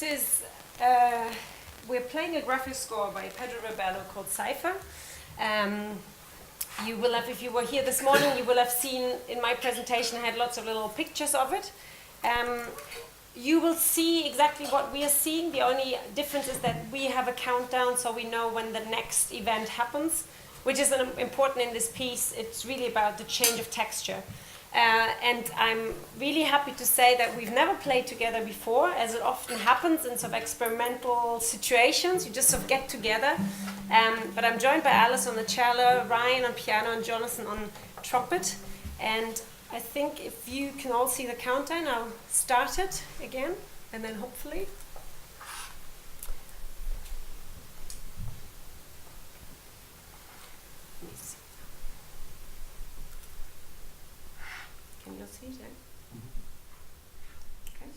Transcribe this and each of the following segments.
this is, we're playing a graphic score by Pedro Rebelo called Cipher. You will have, if you were here this morning, you will have seen in my presentation I had lots of little pictures of it. You will see exactly what we are seeing. The only difference is that we have a countdown so we know when the next event happens, which is important in this piece. It's really about the change of texture. And I'm really happy to say that we've never played together before, as it often happens in sort of experimental situations. You just sort of get together. But I'm joined by Alice on the cello, Ryan on piano, and Jonathan on trumpet. And I think if you can all see the countdown, I'll start it again, and then hopefully. Can you see that? Okay.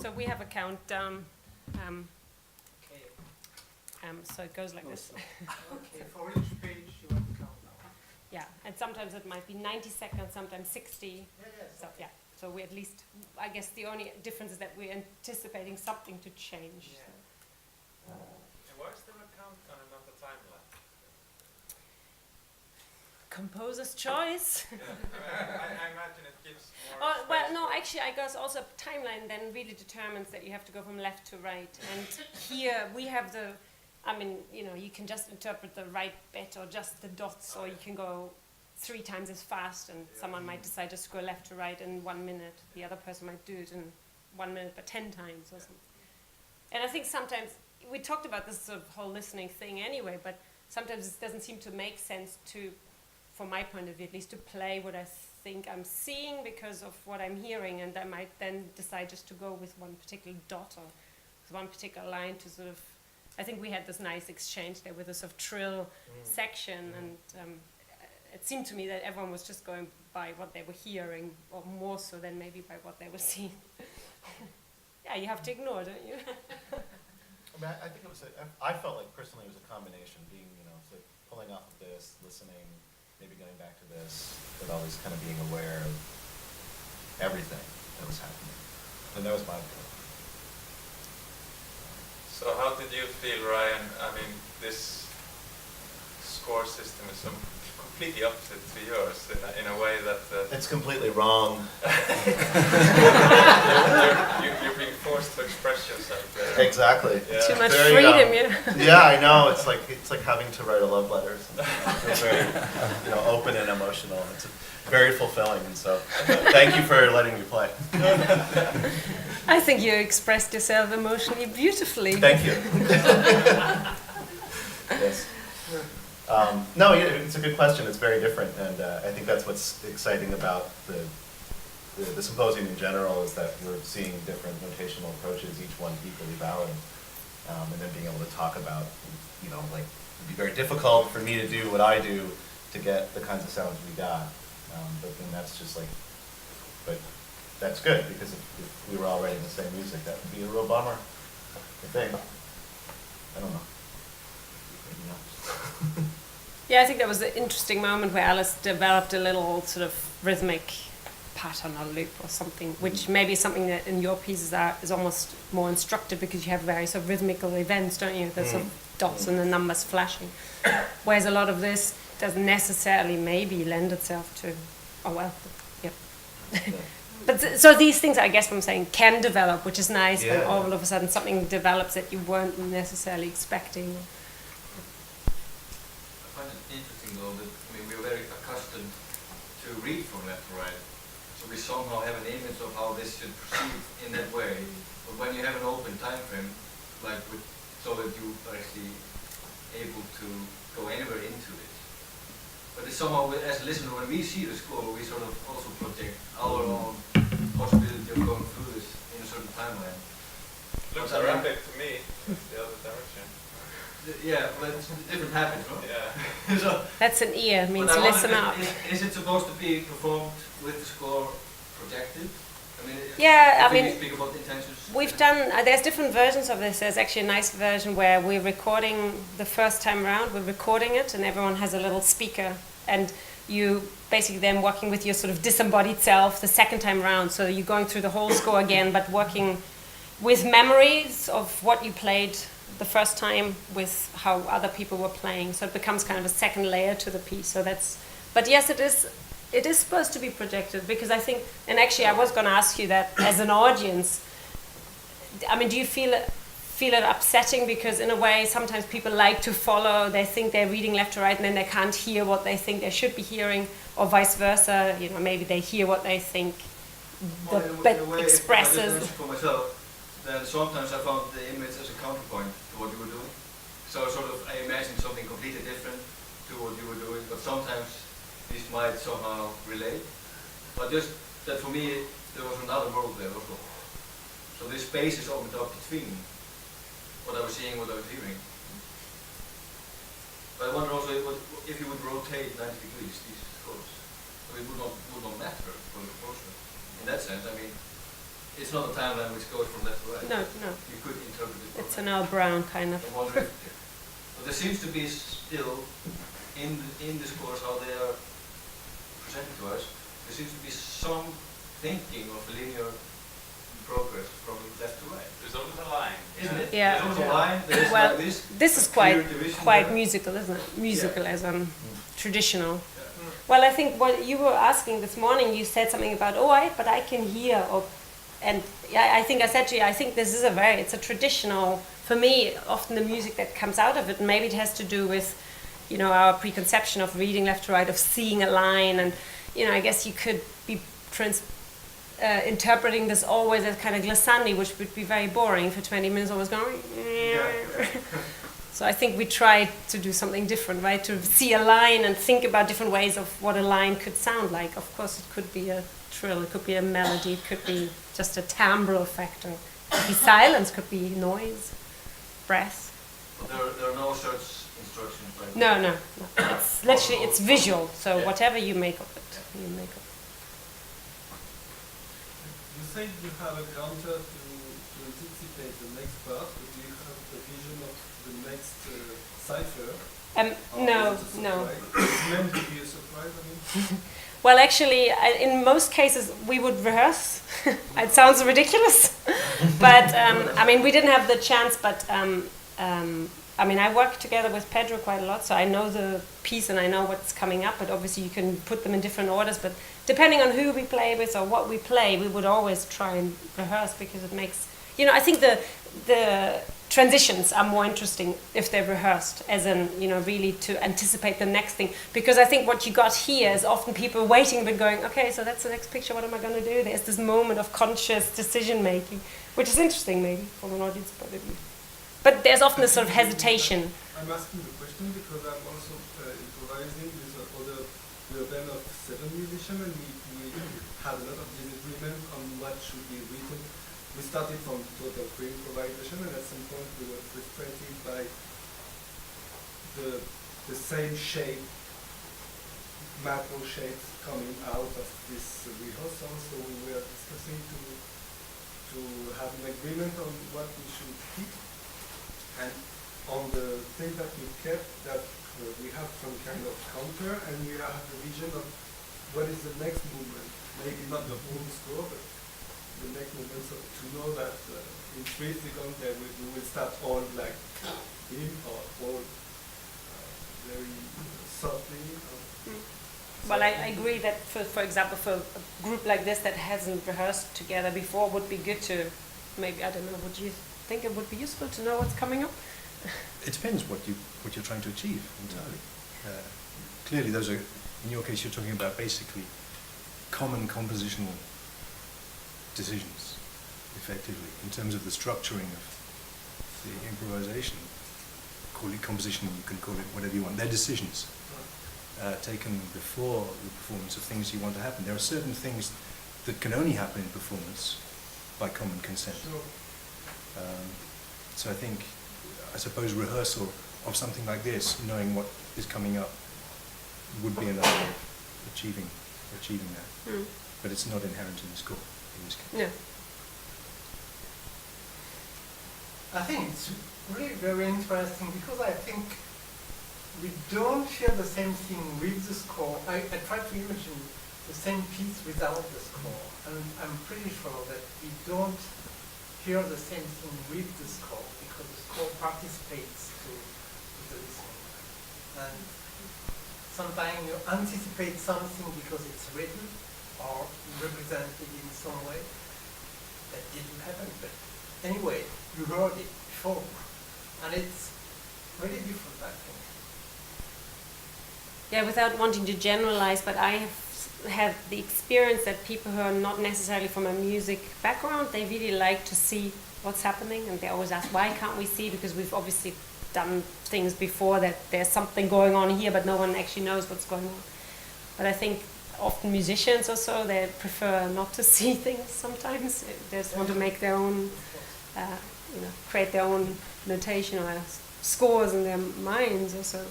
So we have a countdown. So it goes like this. Okay, for each page you have a countdown. Yeah, and sometimes it might be 90 seconds, sometimes 60. So yeah, so we at least, I guess the only difference is that we're anticipating something to change. Yeah. So. And why is there a countdown and not a timeline? Composer's choice. I imagine it gives more. Oh, well, no, actually, I guess also timeline then really determines that you have to go from left to right. And here we have the, I mean, you know, you can just interpret the right bit or just the dots, or you can go 3 times as fast, and someone might decide just to go left to right in 1 minute. The other person might do it in 1 minute, but 10 times or something. And I think sometimes, we talked about this sort of whole listening thing anyway, but sometimes it doesn't seem to make sense to, from my point of view at least, to play what I think I'm seeing because of what I'm hearing, and I might then decide just to go with one particular dot or with one particular line to sort of, I think we had this nice exchange there with a sort of trill section, and it seemed to me that everyone was just going by what they were hearing, or more so than maybe by what they were seeing. Yeah, you have to ignore, don't you? I mean, I think it was. I felt like personally it was a combination, being it's like pulling off of this, listening, maybe going back to this, but always kind of being aware of everything that was happening. And that was my feeling. So how did you feel, Ryan? I mean, this score system is so completely opposite to yours in a way that... It's completely wrong. you're being forced to express yourself there. Exactly. Yeah. Too much Very, freedom, yeah. Yeah, I know. It's like having to write a love letter. It's very open and emotional. It's very fulfilling. And so, thank you for letting me play. I think you expressed yourself emotionally beautifully. Thank you. Yes. No, it's a good question. It's very different, and I think that's what's exciting about the symposium in general, is that we're seeing different notational approaches, each one equally valid, and then being able to talk about, like, it'd be very difficult for me to do what I do to get the kinds of sounds we got, but then that's just like, but that's good, because if we were all writing the same music, that would be a real bummer, I think. I don't know. Maybe not. Yeah, I think that was an interesting moment where Alice developed a little sort of rhythmic pattern or loop or something, which maybe is something that in your pieces is almost more instructive, because you have very sort of rhythmical events, don't you? There's sort of dots and the numbers flashing. Whereas a lot of this doesn't necessarily maybe lend itself to, oh well, yep. But so these things, I guess what I'm saying, can develop, which is nice, when all of a sudden something develops that you weren't necessarily expecting. I find it interesting though that we're very accustomed to read from left to right, so we somehow have an image of how this should proceed in that way. But when you have an open time frame, like so that you are actually able to go anywhere into this. But it's somehow, as a listener, when we see the score, we sort of also project our own possibility of going through this in a certain timeline. Looks erratic to me. It's the other direction. Yeah, but it's different habits, right? Yeah. So, That's an ear, means but I wonder, listen up. Is it supposed to be performed with the score projected? I mean, Yeah, I we mean, speak about intentions. we've done, there's different versions of this. There's actually a nice version where we're recording the first time around, we're recording it, and everyone has a little speaker, and you basically then working with your sort of disembodied self the second time around, so you're going through the whole score again, but working with memories of what you played the first time with how other people were playing, so it becomes kind of a second layer to the piece. So that's, but yes, it is supposed to be projected, because I think, and actually I was going to ask you that as an audience, I mean, do you feel it upsetting, because in a way sometimes people like to follow, they think they're reading left to right and then they can't hear what they think they should be hearing, or vice versa, maybe they hear what they think the bit expresses. If I for myself, then sometimes I found the image as a counterpoint to what you were doing. So sort of I imagined something completely different to what you were doing, but sometimes these might somehow relate. But just that for me, there was another world there also. So this space is opened up between what I was seeing, what I was hearing. But I wonder also if you would rotate 90 degrees, these scores, so it would not matter for the process. In that sense, I mean, it's not a timeline which goes from left to right. No. You could interpret it. It's an Earl Brown kind of. I wonder but there seems to be still, in the scores, how they are presented to us, there seems to be some thinking of linear progress from left to right. There's always a line. Isn't it? Yeah. There's always a line, there's Well, like this is clear division quite there. musical, isn't it? Musical as traditional. Yeah. Well, I think what you were asking this morning, you said something about, but I can hear, and yeah, I think I said to you, I think this is it's a traditional, for me, often the music that comes out of it, maybe it has to do with, our preconception of reading left to right, of seeing a line, and, I guess you could be interpreting this always as kind of glissandi, which would be very boring for 20 minutes, always going. So I think we tried to do something different, right? To see a line and think about different ways of what a line could sound like. Of course, it could be a trill, it could be a melody, it could be just a timbral factor. It could be silence, could be noise, breath. But there are no such instructions, right? No, no, no. It's literally, it's visual, so Yeah. whatever you make of it, you make of it. You say you have a counter to anticipate the next part, but do you have a vision of the next cipher? Or No, is it a no. surprise? It's meant to be a surprise, I mean. Well, actually, in most cases, we would rehearse. It sounds ridiculous, but I mean, we didn't have the chance. But I mean, I work together with Pedro quite a lot, so I know the piece and I know what's coming up. But obviously, you can put them in different orders. But depending on who we play with or what we play, we would always try and rehearse because it makes, you know, I think the transitions are more interesting if they're rehearsed, as in, you know, really to anticipate the next thing. Because I think what you got here is often people waiting but going, okay, so that's the next picture, what am I going to do? There's this moment of conscious decision making, which is interesting maybe from an audience point of view. But there's often a sort of hesitation. I'm asking the question because I'm also improvising with other, we are a band of 7 musicians and we had a lot of disagreement on what should be written. We started from total free improvisation, and at some point we were frustrated by the same shape, macro shapes coming out of this rehearsal. So we were discussing to have an agreement on what we should keep, and on the thing that we kept, that we have some kind of counter, and we have a vision of what is the next movement. Maybe not the whole score, but the next movement, so to know that in 3 seconds there we will start all like in or all very softly. Well, I agree that, for example, for a group like this that hasn't rehearsed together before, would be good to, maybe, I don't know, would you think it would be useful to know what's coming up? It depends what you're trying to achieve entirely. Clearly, those are, in your case, you're talking about basically common compositional decisions, effectively, in terms of the structuring of the improvisation. Call it composition, you can call it whatever you want. They're decisions taken before the performance of things you want to happen. There are certain things that can only happen in performance by common consent. So I suppose rehearsal of something like this, knowing what is coming up, would be another way of achieving that. Mm. But it's not inherent in the score in this case. No. I think it's really very interesting because I think we don't hear the same thing with the score. I try to imagine the same piece without the score, and I'm pretty sure that we don't hear the same thing with the score because the score participates to the listening. And sometimes you anticipate something because it's written or represented in some way. That didn't happen, but anyway, you heard it before, and it's really different, I think. Yeah, without wanting to generalize, but I have the experience that people who are not necessarily from a music background, they really like to see what's happening, and they always ask, why can't we see? Because we've obviously done things before that there's something going on here, but no one actually knows what's going on. But I think often musicians also, they prefer not to see things sometimes. They just want to make their own, create their own notation or scores in their minds also.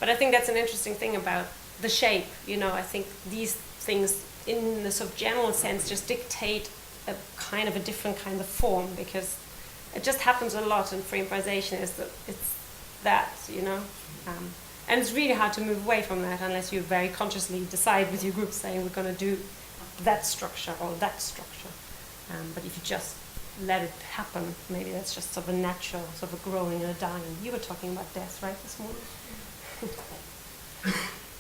But I think that's an interesting thing about the shape. I think these things, in the sort of general sense, just dictate a kind of a different kind of form, because it just happens a lot in free improvisation. It's that. And it's really hard to move away from that unless you very consciously decide with your group saying we're going to do that structure or that structure. But if you just let it happen, maybe that's just sort of a natural, sort of a growing and a dying. You were talking about death, right, this morning?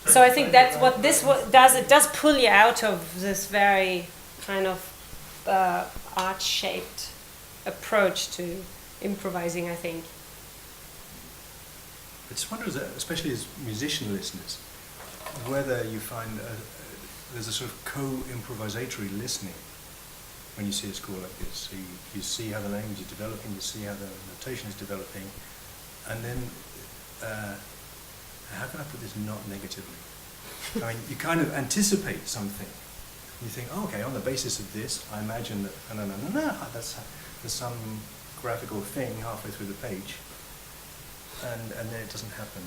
So I think that's what this does. It does pull you out of this very kind of arch-shaped approach to improvising, I think. I just wonder, especially as musician listeners, whether you find there's a sort of co-improvisatory listening when you see a score like this. So you see how the language is developing, you see how the notation is developing, and then, how can I put this not negatively? I mean, you kind of anticipate something. You think, oh, okay, on the basis of this, I imagine that, there's some graphical thing halfway through the page, and then it doesn't happen,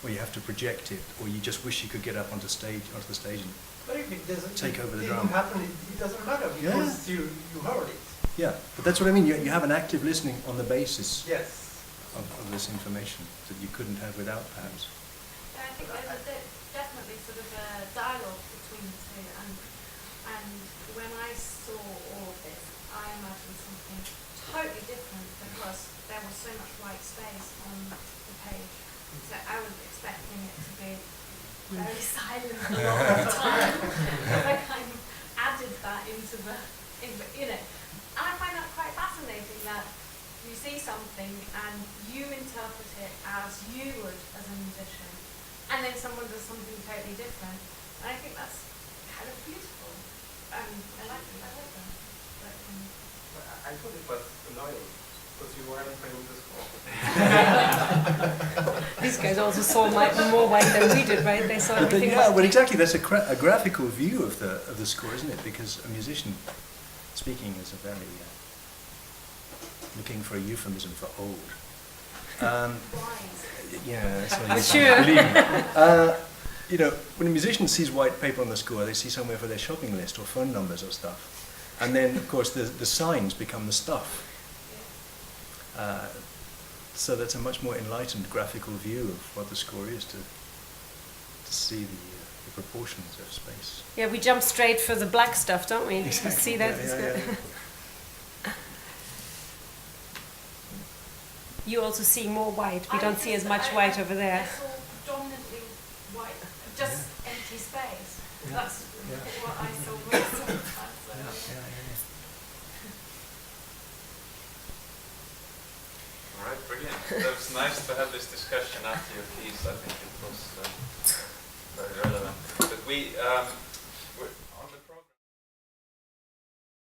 or you have to project it, or you just wish you could get up onto the stage and But if it doesn't, take over the it drum. didn't happen, it doesn't matter because you heard it. Yeah, but that's what I mean. You have an active listening on the basis Yes. of this information that you couldn't have without, perhaps. Yeah, I think there's definitely sort of a dialogue between the two, and when I saw all of this, I imagined something totally different because there was so much white space on the page. So I was expecting it to be very silent a lot of the time. So I kind of added that into the, you know. And I find that quite fascinating that you see something and you interpret it as you would as a musician, and then someone does something totally different. And I think that's kind of beautiful. I like that. But, I thought it was annoying because you weren't playing the score. These guys also saw more white than we did, right? They saw But everything. yeah, well, exactly. That's a graphical view of the score, isn't it? Because a musician speaking is a very looking for a euphemism for old. Yeah, that's what Sure. believe me. You know, when a musician sees white paper on the score, they see somewhere for their shopping list or phone numbers or stuff. And then, of course, the signs become the stuff. So that's a much more enlightened graphical view of what the score is, to see the proportions of space. Yeah, we jump straight for the black stuff, don't we? Exactly. You see that? Yeah, It's yeah, good. yeah. You also see more white. We don't see as much white over there. I saw predominantly white, just empty space. That's what I saw most of the time. So. All right, brilliant. That was nice to have this discussion after your piece. I think it was very relevant. But we